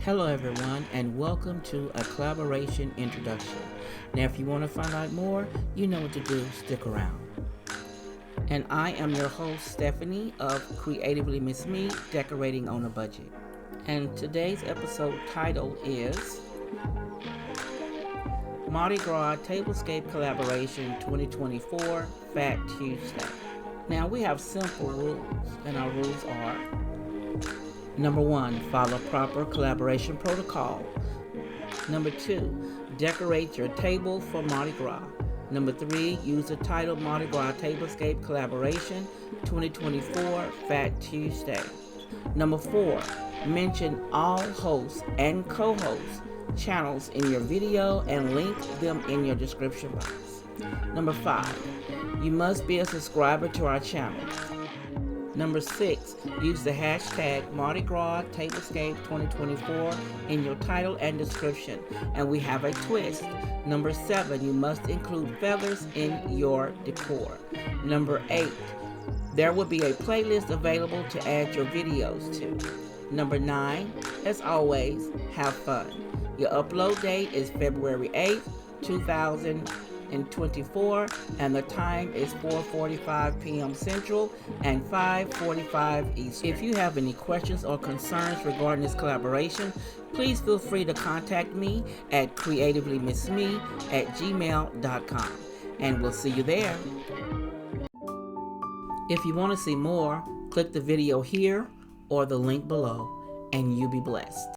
Hello everyone, and welcome to a collaboration introduction. Now if you want to find out more, you know what to do, stick around. And I am your host Stephanie of CreativelyMsMe, Decorating on a Budget. And today's episode title is Mardi Gras Tablescape Collaboration 2024 Fat Tuesday. Now we have simple rules, and our rules are: Number 1, follow proper collaboration protocol. Number 2, decorate your table for Mardi Gras. Number 3, use the title Mardi Gras Tablescape Collaboration 2024 Fat Tuesday. Number 4, mention all hosts and co-hosts channels in your video and link them in your description box. Number 5, you must be a subscriber to our channel. Number 6, use the hashtag Mardi Gras Tablescape 2024 in your title and description. And we have a twist. Number 7, you must include feathers in your decor. Number 8, there will be a playlist available to add your videos to. Number 9, as always, have fun. Your upload date is February 8th, 2024, and the time is 4:45 p.m. Central and 5:45 Eastern. If you have any questions or concerns regarding this collaboration, please feel free to contact me at CreativelyMsMe@gmail.com, and we'll see you there. If you want to see more, click the video here or the link below, and you be blessed.